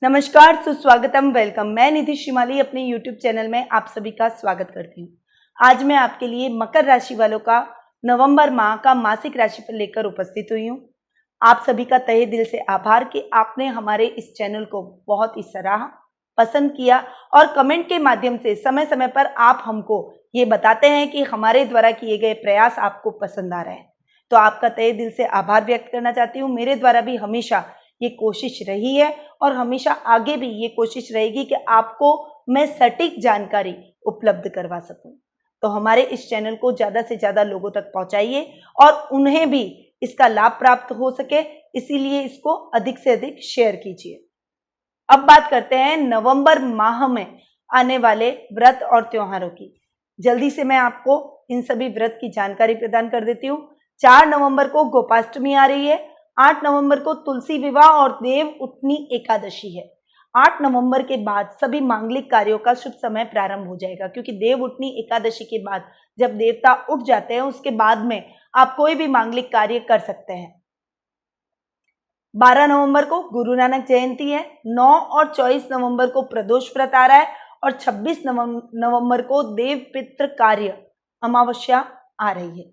नमस्कार, सुस्वागतम, वेलकम। मैं निधि शिमाली अपने YouTube चैनल में आप सभी का स्वागत करती हूँ। आज मैं आपके लिए मकर राशि वालों का नवंबर माह का मासिक राशिफल लेकर उपस्थित हुई हूँ। आप सभी का तहे दिल से आभार कि आपने हमारे इस चैनल को बहुत ही सराहा, पसंद किया और कमेंट के माध्यम से समय समय पर आप हमको ये बताते हैं कि हमारे द्वारा किए गए प्रयास आपको पसंद आ रहे हैं। तो आपका तहे दिल से आभार व्यक्त करना चाहती हूँ। मेरे द्वारा भी हमेशा ये कोशिश रही है और हमेशा आगे भी ये कोशिश रहेगी कि आपको मैं सटीक जानकारी उपलब्ध करवा सकूं। तो हमारे इस चैनल को ज़्यादा से ज़्यादा लोगों तक पहुंचाइए और उन्हें भी इसका लाभ प्राप्त हो सके, इसीलिए इसको अधिक से अधिक शेयर कीजिए। अब बात करते हैं नवंबर माह में आने वाले व्रत और त्योहारों की। जल्दी से मैं आपको इन सभी व्रत की जानकारी प्रदान कर देती हूँ। 4 नवंबर को गोपाष्टमी आ रही है। 8 नवंबर को तुलसी विवाह और देव उठनी एकादशी है। 8 नवंबर के बाद सभी मांगलिक कार्यों का शुभ समय प्रारंभ हो जाएगा, क्योंकि देव उठनी एकादशी के बाद जब देवता उठ जाते हैं उसके बाद में आप कोई भी मांगलिक कार्य कर सकते हैं। 12 नवंबर को गुरु नानक जयंती है। 9 और 24 नवंबर को प्रदोष व्रत आ रहा है और 26 नवंबर को देव पितृ कार्य अमावस्या आ रही है।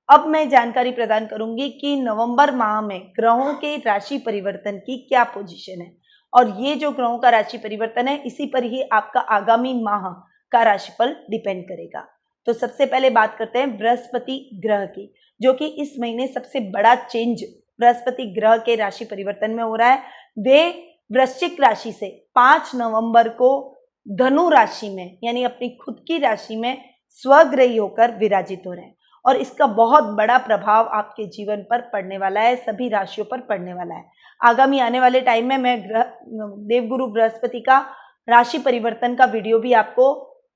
अब मैं जानकारी प्रदान करूंगी कि नवंबर माह में ग्रहों के राशि परिवर्तन की क्या पोजीशन है, और ये जो ग्रहों का राशि परिवर्तन है इसी पर ही आपका आगामी माह का राशिफल डिपेंड करेगा। तो सबसे पहले बात करते हैं बृहस्पति ग्रह की, जो कि इस महीने सबसे बड़ा चेंज बृहस्पति ग्रह के राशि परिवर्तन में हो रहा है। वे वृश्चिक राशि से 5 नवंबर को धनु राशि में यानी अपनी खुद की राशि में स्वग्रही होकर विराजित हो रहे हैं, और इसका बहुत बड़ा प्रभाव आपके जीवन पर पड़ने वाला है, सभी राशियों पर पड़ने वाला है। आगामी आने वाले टाइम में मैं देवगुरु बृहस्पति का राशि परिवर्तन का वीडियो भी आपको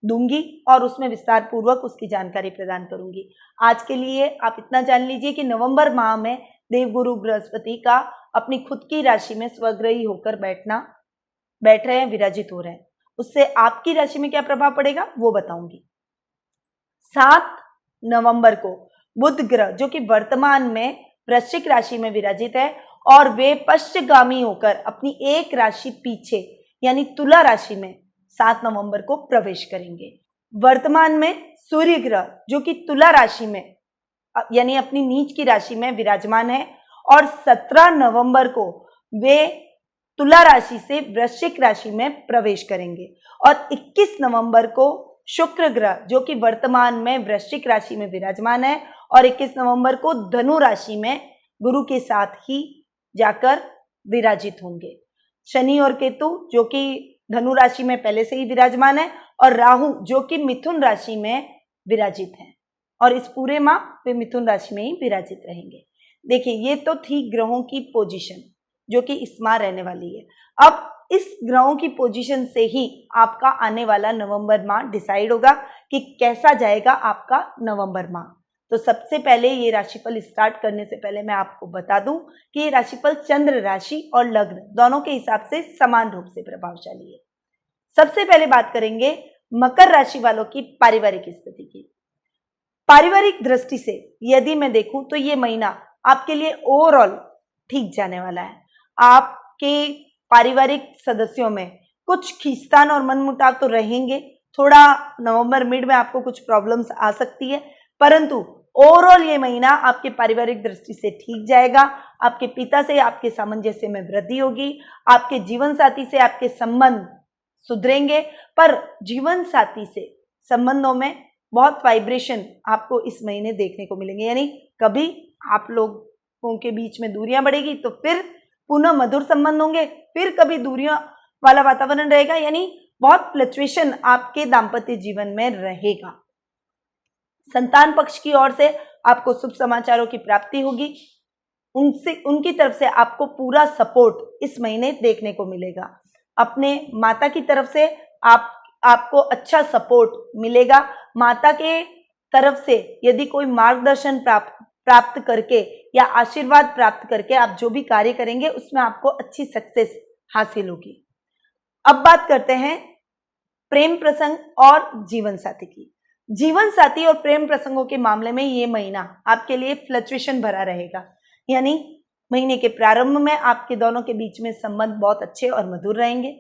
दूंगी और उसमें विस्तार पूर्वक उसकी जानकारी प्रदान करूंगी। आज के लिए आप इतना जान लीजिए कि नवंबर माह में देवगुरु बृहस्पति का अपनी खुद की राशि में स्वग्रही होकर बैठ रहे हैं, विराजित हो रहे हैं। उससे आपकी राशि में क्या प्रभाव पड़ेगा वो बताऊंगी। 7 नवंबर को बुध ग्रह, जो कि वर्तमान में वृश्चिक राशि में विराजित है, और वे पश्चिमगामी होकर अपनी एक राशि पीछे यानी तुला राशि में 7 नवंबर को प्रवेश करेंगे। वर्तमान में सूर्य ग्रह, जो कि तुला राशि में यानी अपनी नीच की राशि में विराजमान है, और 17 नवंबर को वे तुला राशि से वृश्चिक राशि में प्रवेश करेंगे। और 21 नवंबर को शुक्र ग्रह, जो कि वर्तमान में वृश्चिक राशि में विराजमान है, और 21 नवंबर को धनु राशि में गुरु के साथ ही जाकर विराजित होंगे। शनि और केतु, जो कि धनु राशि में पहले से ही विराजमान है, और राहु, जो कि मिथुन राशि में विराजित है, और इस पूरे माह वे मिथुन राशि में ही विराजित रहेंगे। देखिए, ये तो थी ग्रहों की पोजीशन जो कि इस माह रहने वाली है। अब इस ग्रहों की पोजीशन से ही आपका आने वाला नवंबर माह डिसाइड होगा कि कैसा जाएगा आपका नवंबर माह। तो सबसे पहले ये राशिफल स्टार्ट करने से पहले मैं आपको बता दूं कि ये राशिफल चंद्र राशि और लग्न दोनों के हिसाब से समान रूप से प्रभावशाली है। सबसे पहले बात करेंगे मकर राशि वालों की पारिवारिक स्थिति की। पारिवारिक दृष्टि से यदि मैं देखूं तो ये महीना आपके लिए ओवरऑल ठीक जाने वाला है। आपके पारिवारिक सदस्यों में कुछ खींचतान और मनमुटाव तो रहेंगे, थोड़ा नवंबर मिड में आपको कुछ प्रॉब्लम्स आ सकती है, परंतु ओवरऑल ये महीना आपके पारिवारिक दृष्टि से ठीक जाएगा। आपके पिता से आपके सामंजस्य में वृद्धि होगी, आपके जीवन साथी से आपके संबंध सुधरेंगे, पर जीवन साथी से संबंधों में बहुत वाइब्रेशन आपको इस महीने देखने को मिलेंगे, यानी कभी आप लोगों के बीच में दूरियां बढ़ेगी तो फिर पुनः मधुर संबंध होंगे, फिर कभी दूरियों वाला वातावरण रहेगा, यानी बहुत फ्लक्चुएशन आपके दाम्पत्य जीवन में रहेगा। संतान पक्ष की ओर से आपको शुभ समाचारों की प्राप्ति होगी, उनकी तरफ से आपको पूरा सपोर्ट इस महीने देखने को मिलेगा। अपने माता की तरफ से आपको अच्छा सपोर्ट मिलेगा। माता के तरफ से यदि कोई मार्गदर्शन प्राप्त करके या आशीर्वाद प्राप्त करके आप जो भी कार्य करेंगे उसमें आपको अच्छी सक्सेस हासिल होगी। अब बात करते हैं प्रेम प्रसंग और जीवन साथी की। जीवन साथी और प्रेम प्रसंगों के मामले में ये महीना आपके लिए फ्लक्चुएशन भरा रहेगा, यानी महीने के प्रारंभ में आपके दोनों के बीच में संबंध बहुत अच्छे और मधुर रहेंगे।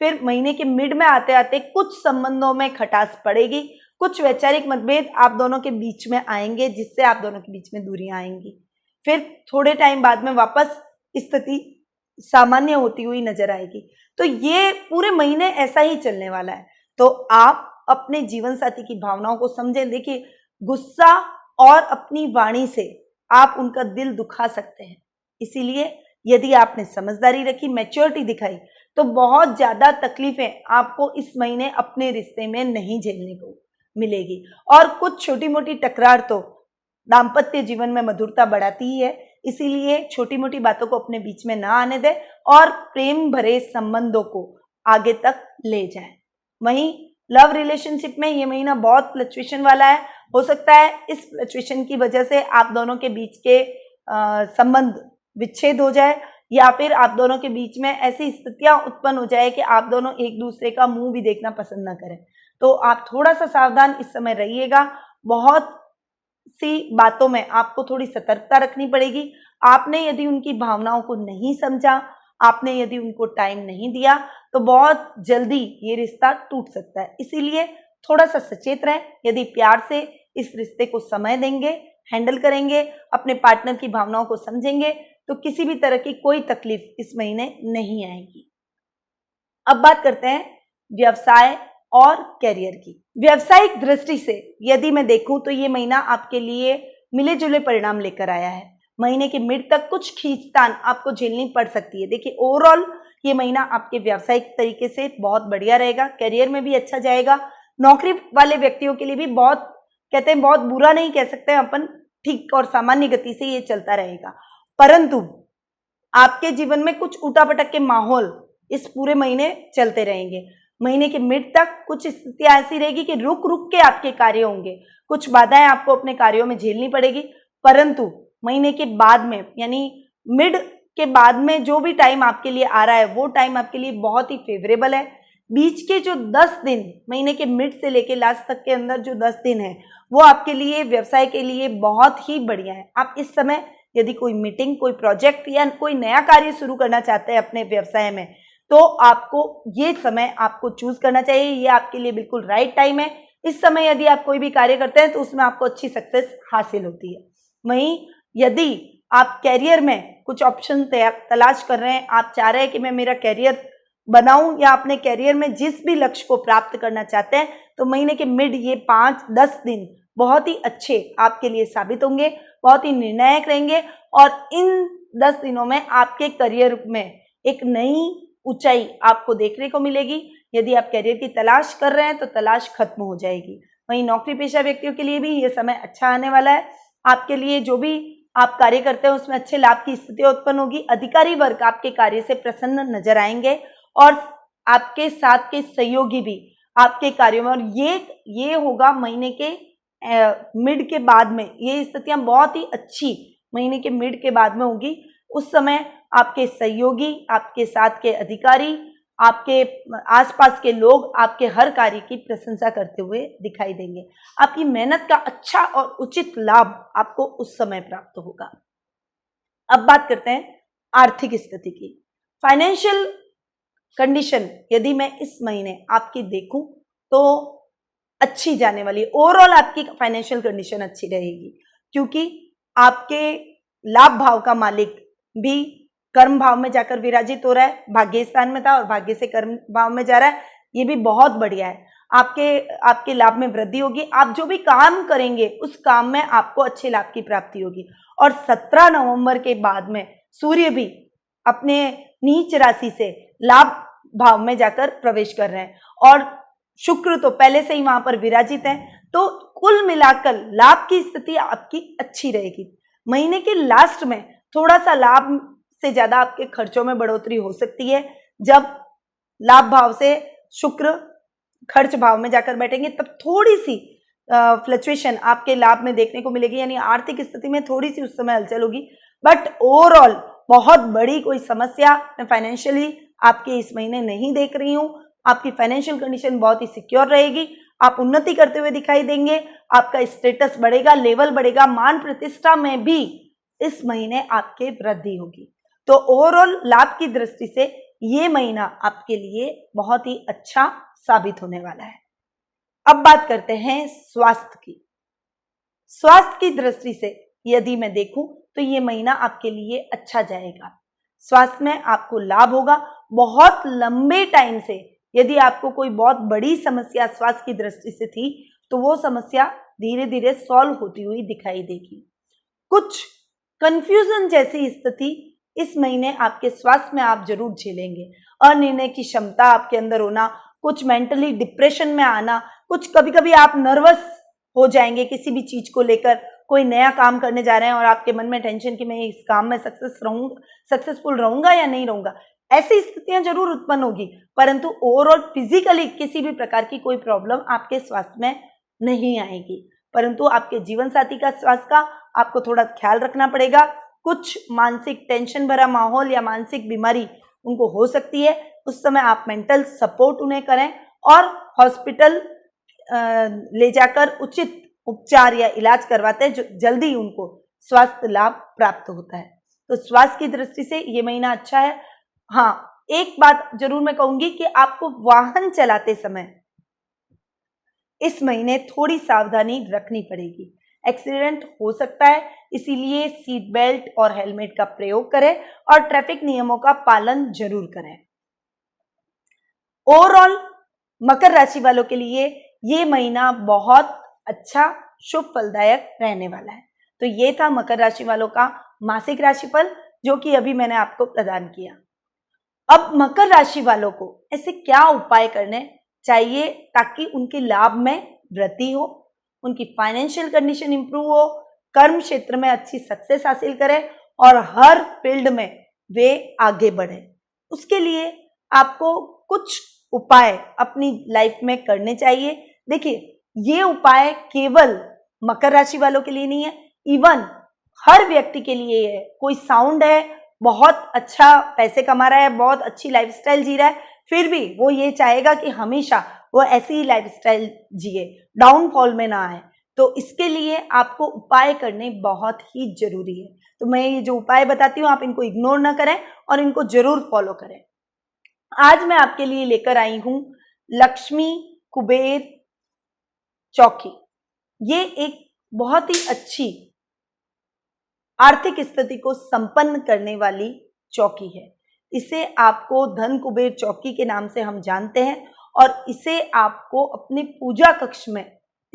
फिर महीने के मिड में आते आते कुछ संबंधों में खटास पड़ेगी, कुछ वैचारिक मतभेद आप दोनों के बीच में आएंगे, जिससे आप दोनों के बीच में दूरियां आएंगी। फिर थोड़े टाइम बाद में वापस स्थिति सामान्य होती हुई नजर आएगी। तो ये पूरे महीने ऐसा ही चलने वाला है। तो आप अपने जीवन साथी की भावनाओं को समझें। देखिए, गुस्सा और अपनी वाणी से आप उनका दिल दुखा सकते हैं, इसीलिए यदि आपने समझदारी रखी, मैच्योरिटी दिखाई, तो बहुत ज्यादा तकलीफें आपको इस महीने अपने रिश्ते में नहीं झेलने को मिलेगी। और कुछ छोटी मोटी टकरार तो दाम्पत्य जीवन में मधुरता बढ़ाती ही है, इसीलिए छोटी मोटी बातों को अपने बीच में ना आने दें और प्रेम भरे संबंधों को आगे तक ले जाएं। वहीं लव रिलेशनशिप में ये महीना बहुत फ्लक्चुएशन वाला है। हो सकता है इस फ्लक्चुएशन की वजह से आप दोनों के बीच के संबंध विच्छेद हो जाए, या फिर आप दोनों के बीच में ऐसी स्थितियां उत्पन्न हो जाए कि आप दोनों एक दूसरे का मुंह भी देखना पसंद ना करें। तो आप थोड़ा सा सावधान इस समय रहिएगा। बहुत सी बातों में आपको थोड़ी सतर्कता रखनी पड़ेगी। आपने यदि उनकी भावनाओं को नहीं समझा, आपने यदि उनको टाइम नहीं दिया, तो बहुत जल्दी ये रिश्ता टूट सकता है। इसीलिए थोड़ा सा सचेत रहें। यदि प्यार से इस रिश्ते को समय देंगे, हैंडल करेंगे, अपने पार्टनर की भावनाओं को समझेंगे, तो किसी भी तरह की कोई तकलीफ इस महीने नहीं आएगी। अब बात करते हैं व्यवसाय और कैरियर की। व्यवसायिक दृष्टि से यदि मैं देखूं तो ये महीना आपके लिए मिले जुले परिणाम लेकर आया है। महीने के मिड तक कुछ खींचतान आपको झेलनी पड़ सकती है। देखिए, ओवरऑल ये महीना आपके व्यावसायिक तरीके से बहुत बढ़िया रहेगा, कैरियर में भी अच्छा जाएगा। नौकरी वाले व्यक्तियों के लिए भी बहुत, कहते हैं बहुत बुरा नहीं कह सकते अपन, ठीक और सामान्य गति से ये चलता रहेगा। परंतु आपके जीवन में कुछ उठापटक के माहौल इस पूरे महीने चलते रहेंगे। महीने के मिड तक कुछ स्थितियां ऐसी रहेगी कि रुक रुक के आपके कार्य होंगे, कुछ बाधाएं आपको अपने कार्यों में झेलनी पड़ेगी। परंतु महीने के बाद में, यानी मिड के बाद में जो भी टाइम आपके लिए आ रहा है, वो टाइम आपके लिए बहुत ही फेवरेबल है। बीच के जो 10 दिन, महीने के मिड से लेके लास्ट तक के अंदर जो 10 दिन है, वो आपके लिए व्यवसाय के लिए बहुत ही बढ़िया है। आप इस समय यदि कोई मीटिंग, कोई प्रोजेक्ट या कोई नया कार्य शुरू करना चाहते हैं अपने व्यवसाय में, तो आपको ये समय आपको चूज करना चाहिए। ये आपके लिए बिल्कुल राइट टाइम है। इस समय यदि आप कोई भी कार्य करते हैं तो उसमें आपको अच्छी सक्सेस हासिल होती है। वहीं यदि आप कैरियर में कुछ ऑप्शन तलाश कर रहे हैं, आप चाह रहे हैं कि मैं मेरा कैरियर बनाऊं या अपने कैरियर में जिस भी लक्ष्य को प्राप्त करना चाहते हैं, तो महीने के मिड ये 5-10 दिन बहुत ही अच्छे आपके लिए साबित होंगे, बहुत ही निर्णायक रहेंगे। और इन 10 दिनों में आपके करियर में एक नई ऊंचाई आपको देखने को मिलेगी। यदि आप कैरियर की तलाश कर रहे हैं तो तलाश खत्म हो जाएगी। वहीं नौकरी पेशा व्यक्तियों के लिए भी ये समय अच्छा आने वाला है। आपके लिए जो भी आप कार्य करते हैं उसमें अच्छे लाभ की स्थिति उत्पन्न होगी। अधिकारी वर्ग आपके कार्य से प्रसन्न नजर आएंगे और आपके साथ के सहयोगी भी आपके कार्यों में, और ये होगा महीने के मिड के बाद में। ये स्थितियां बहुत ही अच्छी महीने के मिड के बाद में होगी। उस समय आपके सहयोगी, आपके साथ के अधिकारी, आपके आसपास के लोग आपके हर कार्य की प्रशंसा करते हुए दिखाई देंगे। आपकी मेहनत का अच्छा और उचित लाभ आपको उस समय प्राप्त होगा। अब बात करते हैं आर्थिक स्थिति की। फाइनेंशियल कंडीशन यदि मैं इस महीने आपकी देखूं तो अच्छी जाने वाली। ओवरऑल आपकी फाइनेंशियल कंडीशन अच्छी रहेगी, क्योंकि आपके लाभ भाव का मालिक भी कर्म भाव में जाकर विराजित हो रहा है। भाग्य स्थान में था और भाग्य से कर्म भाव में जा रहा है, ये भी बहुत बढ़िया है। आपके लाभ में वृद्धि होगी। आप जो भी काम करेंगे उस काम में आपको अच्छे लाभ की प्राप्ति होगी। और 17 नवंबर के बाद में सूर्य भी अपने नीच राशि से लाभ भाव में जाकर प्रवेश कर रहे हैं और शुक्र तो पहले से ही वहां पर विराजित है। तो कुल मिलाकर लाभ की स्थिति आपकी अच्छी रहेगी। महीने के लास्ट में थोड़ा सा लाभ से ज्यादा आपके खर्चों में बढ़ोतरी हो सकती है। जब लाभ भाव से शुक्र खर्च भाव में जाकर बैठेंगे तब थोड़ी सी फ्लक्चुएशन आपके लाभ में देखने को मिलेगी, यानी आर्थिक स्थिति में थोड़ी सी उस समय हलचल होगी। बट ओवरऑल बहुत बड़ी कोई समस्या मैं फाइनेंशियली आपके इस महीने नहीं देख रही हूं। आपकी फाइनेंशियल कंडीशन बहुत ही सिक्योर रहेगी। आप उन्नति करते हुए दिखाई देंगे। आपका स्टेटस बढ़ेगा, लेवल बढ़ेगा, मान प्रतिष्ठा में भी इस महीने आपके वृद्धि होगी। तो ओवरऑल लाभ की दृष्टि से ये महीना आपके लिए बहुत ही अच्छा साबित होने वाला है। अब बात करते हैं स्वास्थ्य की। स्वास्थ्य की दृष्टि से यदि मैं देखूं तो ये महीना आपके लिए अच्छा जाएगा। स्वास्थ्य में आपको लाभ होगा। बहुत लंबे टाइम से यदि आपको कोई बहुत बड़ी समस्या स्वास्थ्य की दृष्टि से थी तो वो समस्या धीरे धीरे सॉल्व होती हुई दिखाई देगी। कुछ कंफ्यूजन जैसी स्थिति इस महीने आपके स्वास्थ्य में आप जरूर झेलेंगे। अनिर्णय की क्षमता आपके अंदर होना, कुछ मेंटली डिप्रेशन में आना, कुछ कभी कभी आप नर्वस हो जाएंगे किसी भी चीज को लेकर। कोई नया काम करने जा रहे हैं और आपके मन में टेंशन कि मैं इस काम में सक्सेसफुल रहूंगा या नहीं रहूंगा, ऐसी स्थितियां जरूर उत्पन्न होगी। परंतु ओवरऑल फिजिकली किसी भी प्रकार की कोई प्रॉब्लम आपके स्वास्थ्य में नहीं आएगी। परंतु आपके जीवन साथी का स्वास्थ्य का आपको थोड़ा ख्याल रखना पड़ेगा। कुछ मानसिक टेंशन भरा माहौल या मानसिक बीमारी उनको हो सकती है। उस समय आप मेंटल सपोर्ट उन्हें करें और हॉस्पिटल ले जाकर उचित उपचार या इलाज करवाते हैं, जो जल्दी उनको स्वास्थ्य लाभ प्राप्त होता है। तो स्वास्थ्य की दृष्टि से ये महीना अच्छा है। हाँ, एक बात जरूर मैं कहूंगी कि आपको वाहन चलाते समय इस महीने थोड़ी सावधानी रखनी पड़ेगी। एक्सीडेंट हो सकता है, इसीलिए सीट बेल्ट और हेलमेट का प्रयोग करें और ट्रैफिक नियमों का पालन जरूर करें। ओवरऑल मकर राशि वालों के लिए ये महीना बहुत अच्छा शुभ फलदायक रहने वाला है। तो ये था मकर राशि वालों का मासिक राशिफल जो कि अभी मैंने आपको प्रदान किया। अब मकर राशि वालों को ऐसे क्या उपाय करने चाहिए ताकि उनके लाभ में वृद्धि हो, उनकी फाइनेंशियल कंडीशन इंप्रूव हो, कर्म क्षेत्र में अच्छी सक्सेस हासिल करें और हर फील्ड में वे आगे बढ़े। उसके लिए आपको कुछ उपाय अपनी लाइफ में करने चाहिए। देखिए, ये उपाय केवल मकर राशि वालों के लिए नहीं है, इवन हर व्यक्ति के लिए है। कोई साउंड है, बहुत अच्छा पैसे कमा रहा है, बहुत अच्छी लाइफस्टाइल जी रहा है, फिर भी वो ये चाहेगा कि हमेशा वो ऐसी ही लाइफस्टाइल जिए, डाउनफॉल में ना आए। तो इसके लिए आपको उपाय करने बहुत ही जरूरी है। तो मैं ये जो उपाय बताती हूँ आप इनको इग्नोर ना करें और इनको जरूर फॉलो करें। आज मैं आपके लिए लेकर आई हूं लक्ष्मी कुबेर चौकी। ये एक बहुत ही अच्छी आर्थिक स्थिति को संपन्न करने वाली चौकी है। इसे आपको धन कुबेर चौकी के नाम से हम जानते हैं और इसे आपको अपने पूजा कक्ष में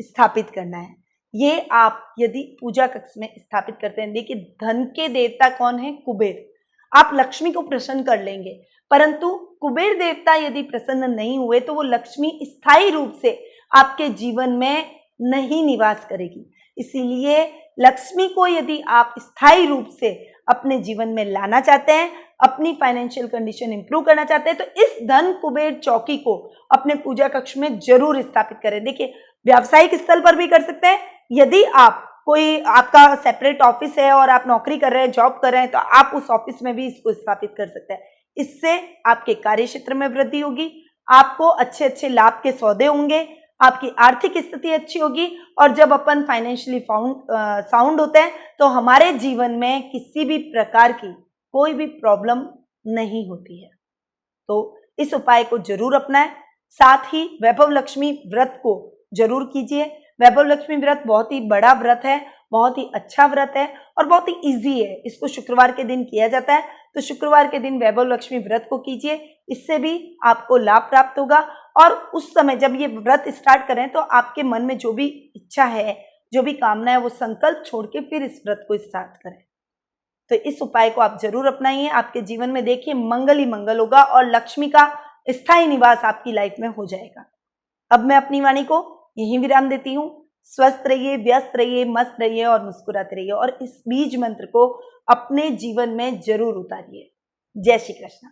स्थापित करना है। ये आप यदि पूजा कक्ष में स्थापित करते हैं, देखिए धन के देवता कौन है? कुबेर। आप लक्ष्मी को प्रसन्न कर लेंगे, परंतु कुबेर देवता यदि प्रसन्न नहीं हुए तो वो लक्ष्मी स्थायी रूप से आपके जीवन में नहीं निवास करेगी। इसीलिए लक्ष्मी को यदि आप स्थायी रूप से अपने जीवन में लाना चाहते हैं, अपनी फाइनेंशियल कंडीशन इंप्रूव करना चाहते हैं, तो इस धन कुबेर चौकी को अपने पूजा कक्ष में जरूर स्थापित करें। देखिए, व्यावसायिक स्थल पर भी कर सकते हैं। यदि आप कोई आपका सेपरेट ऑफिस है और आप नौकरी कर रहे हैं, जॉब कर रहे हैं, तो आप उस ऑफिस में भी इसको स्थापित कर सकते हैं। इससे आपके कार्य क्षेत्र में वृद्धि होगी, आपको अच्छे अच्छे लाभ के सौदे होंगे, आपकी आर्थिक स्थिति अच्छी होगी और जब अपन फाइनेंशियली साउंड होते हैं तो हमारे जीवन में किसी भी प्रकार की कोई भी प्रॉब्लम नहीं होती है। तो इस उपाय को जरूर अपनाएं। साथ ही वैभव लक्ष्मी व्रत को जरूर कीजिए। वैभव लक्ष्मी व्रत बहुत ही बड़ा व्रत है, बहुत ही अच्छा व्रत है और बहुत ही इजी है। इसको शुक्रवार के दिन किया जाता है, तो शुक्रवार के दिन वैभव लक्ष्मी व्रत को कीजिए। इससे भी आपको लाभ प्राप्त होगा और उस समय जब ये व्रत स्टार्ट करें तो आपके मन में जो भी इच्छा है, जो भी कामना है, वो संकल्प छोड़ के फिर इस व्रत को स्टार्ट करें। तो इस उपाय को आप जरूर अपनाइए। आपके जीवन में देखिए मंगल ही मंगल होगा और लक्ष्मी का स्थायी निवास आपकी लाइफ में हो जाएगा। अब मैं अपनी वाणी को यहीं विराम देती हूँ। स्वस्थ रहिए, व्यस्त रहिए, मस्त रहिए और मुस्कुराते रहिए और इस बीज मंत्र को अपने जीवन में जरूर उतारिए। जय श्री कृष्ण।